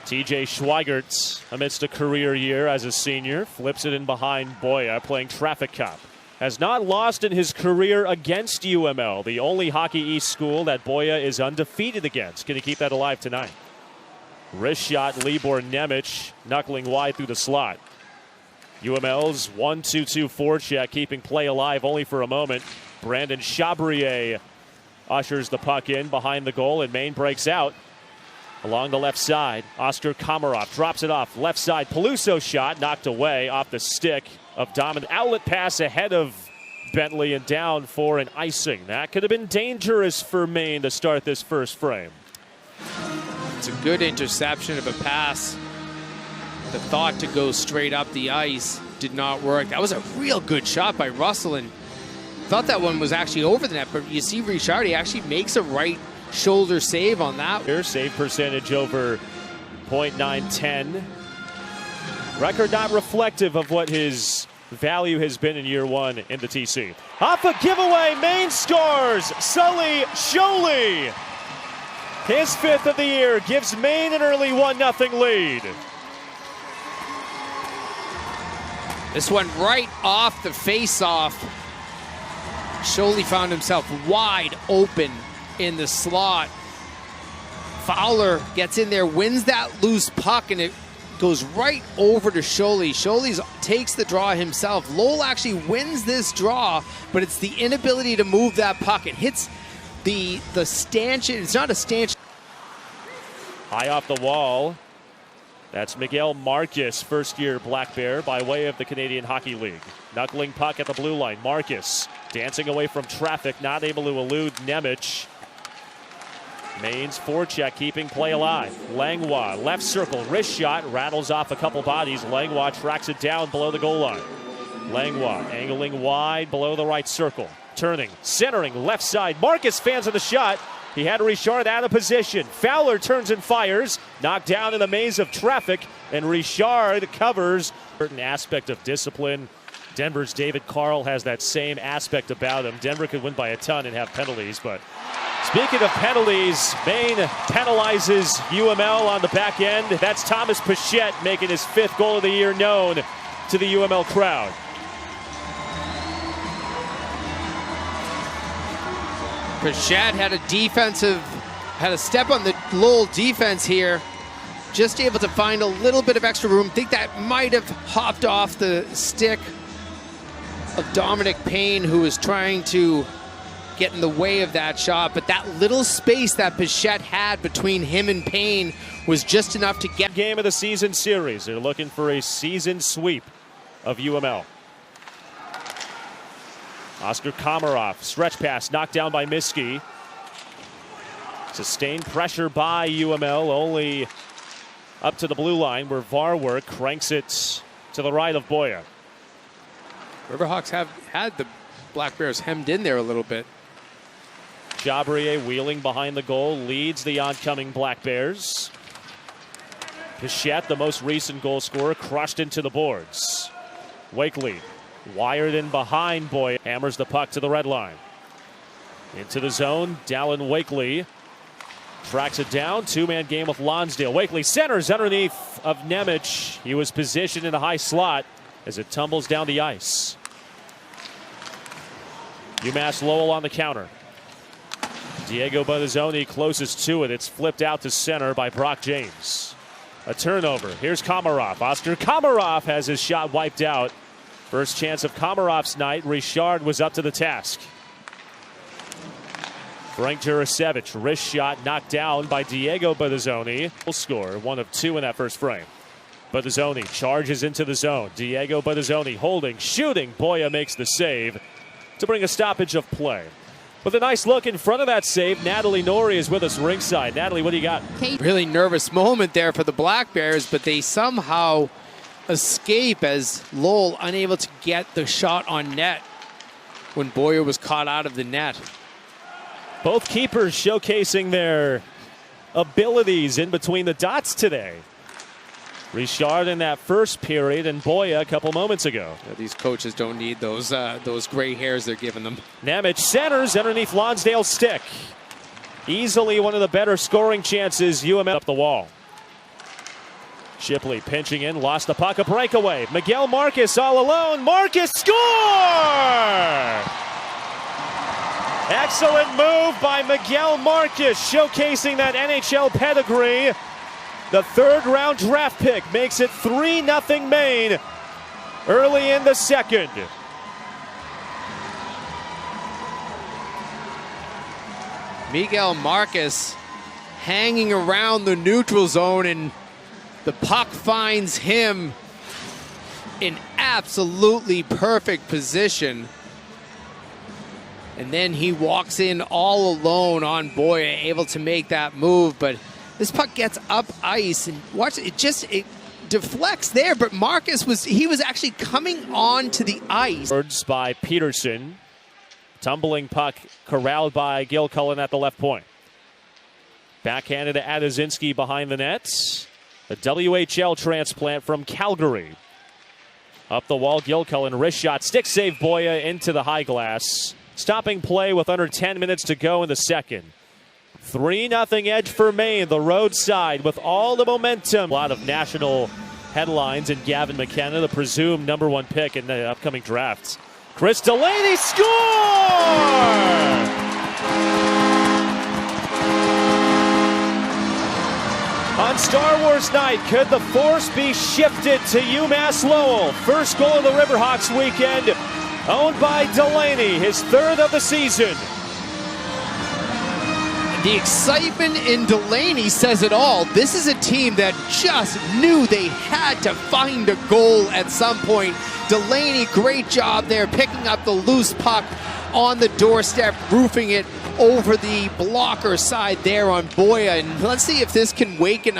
TJ Schweigert, amidst a career year as a senior, flips it in behind Boya, playing traffic cop. Has not lost in his career against UML, the only Hockey East school that Boya is undefeated against. Can he keep that alive tonight? Wrist shot, Libor Nemec, knuckling wide through the slot. UML's 1-2-2 forecheck, keeping play alive only for a moment. Brandon Chabrier ushers the puck in behind the goal, and Maine breaks out. Along the left side, Oscar Komarov drops it off. Left side, Peluso shot, knocked away off the stick of Domin. Outlet pass ahead of Bentley and down for an icing. That could have been dangerous for Maine to start this first frame. It's a good interception of a pass. The thought to go straight up the ice did not work. That was a real good shot by Russell, and thought that one was actually over the net, but you see Richard, he actually makes a right shoulder save on that. Here, save percentage over .910. Record not reflective of what his value has been in year one in the TC. Off a giveaway, Maine scores! Sully Sholey! His fifth of the year gives Maine an early 1-0 lead. This one right off the face-off. Sholey found himself wide open in the slot. Fowler gets in there, wins that loose puck, and it goes right over to Sholey. Sholey takes the draw himself. Lowell actually wins this draw, but it's the inability to move that puck. It hits the stanchion. It's not a stanchion. High off the wall. That's Miguel Marcus, first-year Black Bear by way of the Canadian Hockey League. Knuckling puck at the blue line. Marcus dancing away from traffic, not able to elude Nemec. Maine's forecheck keeping play alive. Langlois, left circle, wrist shot, rattles off a couple bodies. Langlois tracks it down below the goal line. Langlois angling wide below the right circle. Turning, centering, left side. Marcus fans of the shot. He had Richard out of position. Fowler turns and fires. Knocked down in the maze of traffic, and Richard covers. Certain aspect of discipline. Denver's David Carl has that same aspect about him. Denver could win by a ton and have penalties, but speaking of penalties, Maine penalizes UML on the back end. That's Thomas Pichette making his fifth goal of the year known to the UML crowd. Pichette had a step on the Lowell defense here. Just able to find a little bit of extra room. Think that might have hopped off the stick of Dominic Payne, who was trying to get in the way of that shot, but that little space that Pichette had between him and Payne was just enough to get. Game of the season series. They're looking for a season sweep of UML. Oscar Komarov, stretch pass, knocked down by Miskey. Sustained pressure by UML, only up to the blue line where Varwerk cranks it to the right of Boya. Riverhawks have had the Black Bears hemmed in there a little bit. Chabrier wheeling behind the goal leads the oncoming Black Bears. Pichette, the most recent goal scorer, crushed into the boards. Wakely wired in behind Boya. Hammers the puck to the red line. Into the zone, Dallin Wakely tracks it down. Two-man game with Lonsdale. Wakely centers underneath of Nemec. He was positioned in a high slot as it tumbles down the ice. UMass Lowell on the counter. Diego Bonazzoni closest to it. It's flipped out to center by Brock James. A turnover. Here's Komarov. Oscar Komarov has his shot wiped out. First chance of Komarov's night. Richard was up to the task. Frank Jurasevich, wrist shot knocked down by Diego Bonazzoni. Will score, 1 of 2 in that first frame. Bonazzoni charges into the zone. Diego Bonazzoni holding, shooting. Boya makes the save to bring a stoppage of play. With a nice look in front of that save, Natalie Norrie is with us ringside. Natalie, what do you got? Really nervous moment there for the Black Bears, but they somehow escape as Lowell unable to get the shot on net when Boyer was caught out of the net. Both keepers showcasing their abilities in between the dots today. Richard in that first period and Boya a couple moments ago. Yeah, these coaches don't need those gray hairs they're giving them. Nemec centers underneath Lonsdale's stick. Easily one of the better scoring chances UML up the wall. Shipley pinching in, lost the puck, a breakaway. Miguel Marcus all alone. Marcus score! Excellent move by Miguel Marcus, showcasing that NHL pedigree. The third-round draft pick makes it 3-0 Maine early in the second. Miguel Marcus hanging around the neutral zone, and the puck finds him in absolutely perfect position. And then he walks in all alone on Boya, able to make that move. But this puck gets up ice, and watch it, it deflects there. But Marcus was actually coming on to the ice. Words by Peterson. Tumbling puck corralled by Gil Cullen at the left point. Backhanded to Adazinski behind the net. A WHL transplant from Calgary. Up the wall, Gil Cullen, wrist shot, stick save Boya into the high glass. Stopping play with under 10 minutes to go in the second. 3-0 edge for Maine, the road side with all the momentum. A lot of national headlines in Gavin McKenna, the presumed #1 pick in the upcoming drafts. Chris Delaney score! On Star Wars night, could the force be shifted to UMass Lowell? First goal of the Riverhawks weekend, owned by Delaney, his third of the season. The excitement in Delaney says it all. This is a team that just knew they had to find a goal at some point. Delaney, great job there, picking up the loose puck on the doorstep, roofing it over the blocker side there on Boya. And let's see if this can awaken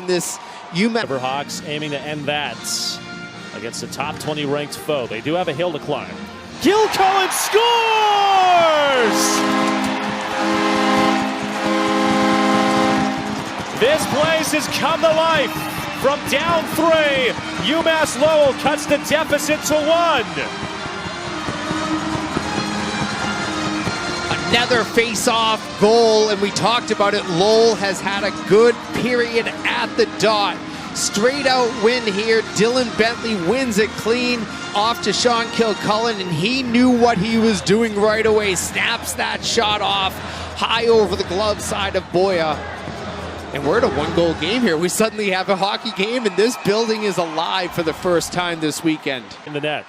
this UMass. Riverhawks aiming to end that against the top 20 ranked foe. They do have a hill to climb. Gil Cullen scores! This place has come to life. From down 3, UMass Lowell cuts the deficit to 1. Another face-off goal, and we talked about it. Lowell has had a good period at the dot. Straight out win here. Dylan Bentley wins it clean off to Sean Kilcullen, and he knew what he was doing right away. Snaps that shot off high over the glove side of Boya. And we're at a one-goal game here. We suddenly have a hockey game, and this building is alive for the first time this weekend. In the net.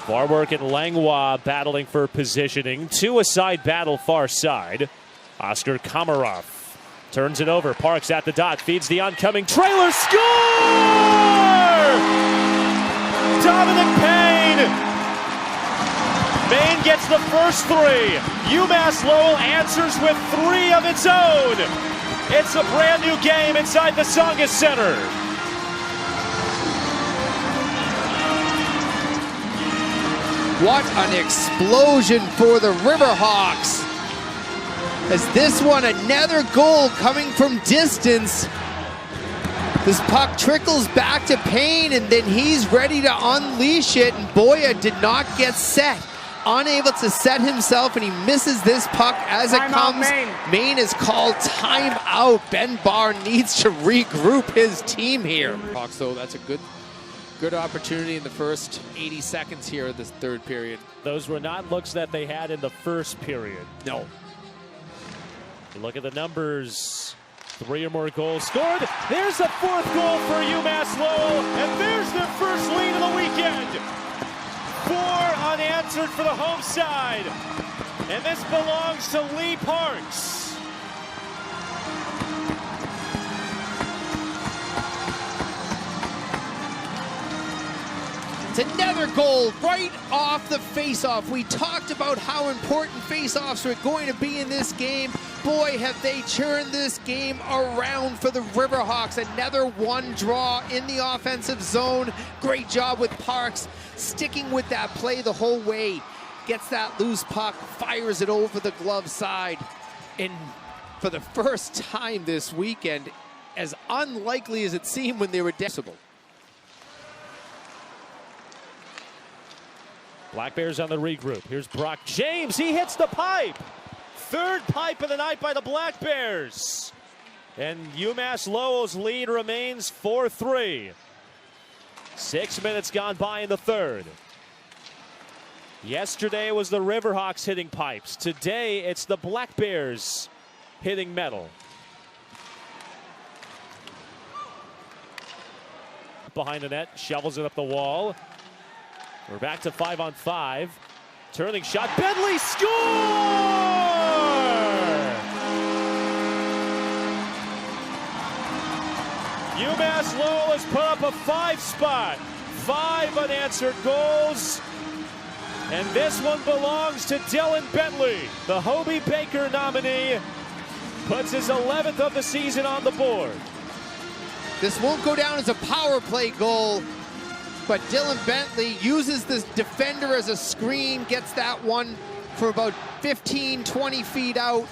Farwork and Langlois battling for positioning. Two-a-side battle far side. Oscar Komarov turns it over. Parks at the dot, feeds the oncoming trailer. Score! Dominic Payne! Maine gets the first 3. UMass Lowell answers with 3 of its own. It's a brand new game inside the Tsongas Center. What an explosion for the Riverhawks. As this one, another goal coming from distance. This puck trickles back to Payne, and then he's ready to unleash it, and Boya did not get set. Unable to set himself, and he misses this puck as it comes. Maine is called timeout. Ben Barr needs to regroup his team here. So that's a good opportunity in the first 80 seconds here of this third period. Those were not looks that they had in the first period. No. You look at the numbers. 3 or more goals scored. There's the 4th goal for UMass Lowell, and there's their first lead of the weekend. 4 unanswered for the home side. And this belongs to Lee Parks. It's another goal right off the face-off. We talked about how important face-offs were going to be in this game. Boy, have they turned this game around for the Riverhawks. Another one draw in the offensive zone. Great job with Parks, sticking with that play the whole way. Gets that loose puck, fires it over the glove side. And for the first time this weekend, as unlikely as it seemed when they were decibel. Black Bears on the regroup. Here's Brock James. He hits the pipe. 3rd pipe of the night by the Black Bears. And UMass Lowell's lead remains 4-3. 6 minutes gone by in the third. Yesterday was the Riverhawks hitting pipes. Today it's the Black Bears hitting metal. Behind the net, shovels it up the wall. We're back to 5-on-5. Turning shot, Bentley score! UMass Lowell has put up a 5-spot. 5 unanswered goals. And this one belongs to Dylan Bentley. The Hobie Baker nominee puts his 11th of the season on the board. This won't go down as a power play goal, but Dylan Bentley uses this defender as a screen, gets that one for about 15, 20 feet out,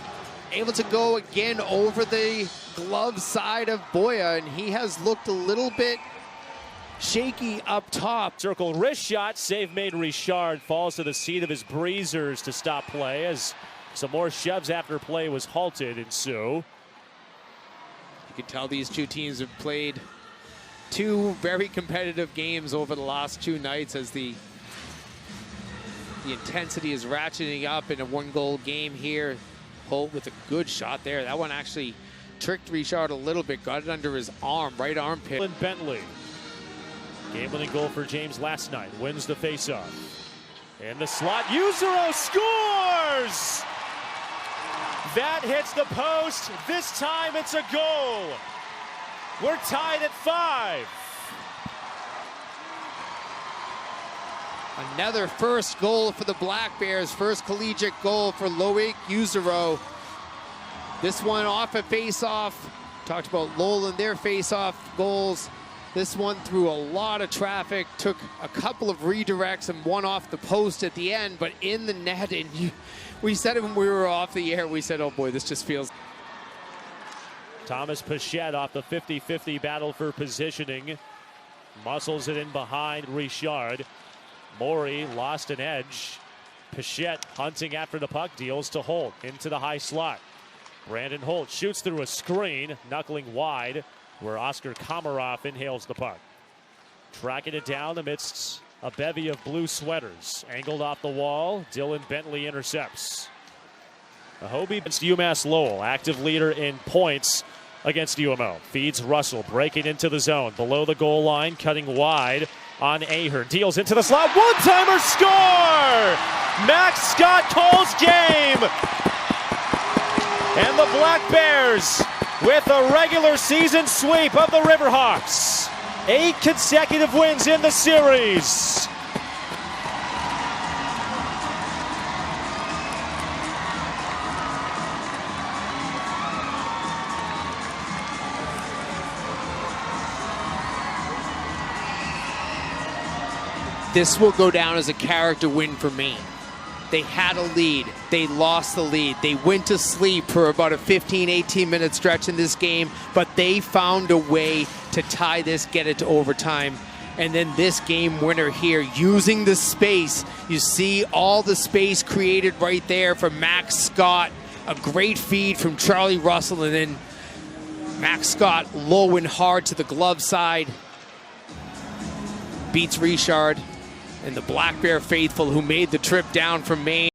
able to go again over the glove side of Boya, and he has looked a little bit shaky up top. Circle wrist shot, save made. Richard falls to the seat of his breezers to stop play as some more shoves after play was halted ensue. You can tell these two teams have played two very competitive games over the last two nights as the intensity is ratcheting up in a one-goal game here. Holt with a good shot there. That one actually tricked Richard a little bit, got it under his arm, right armpit. Dylan Bentley, game-winning goal for James last night, wins the faceoff. In the slot, Yuzero scores! That hits the post. This time it's a goal. We're tied at 5. Another first goal for the Black Bears, first collegiate goal for Loic Yuzero. This one off a face-off. Talked about Lowell and their face-off goals. This one through a lot of traffic, took a couple of redirects and one off the post at the end, but in the net. And we said it when we were off the air, we said, oh boy, this just feels. Thomas Pichette off the 50-50 battle for positioning. Muscles it in behind Richard. Maury lost an edge. Pichette hunting after the puck, deals to Holt into the high slot. Brandon Holt shoots through a screen, knuckling wide, where Oscar Komarov inhales the puck. Tracking it down amidst a bevy of blue sweaters. Angled off the wall, Dylan Bentley intercepts. The Hobie against UMass Lowell, active leader in points against UMO. Feeds Russell, breaking into the zone, below the goal line, cutting wide on Ahern. Deals into the slot, one-timer score! Max Scott calls game! And the Black Bears with a regular season sweep of the Riverhawks. 8 consecutive wins in the series. This will go down as a character win for Maine. They had a lead. They lost the lead. They went to sleep for about a 15, 18-minute stretch in this game, but they found a way to tie this, get it to overtime. And then this game winner here, using the space. You see all the space created right there for Max Scott. A great feed from Charlie Russell, and then Max Scott low and hard to the glove side. Beats Richard. And the Black Bear faithful who made the trip down from Maine.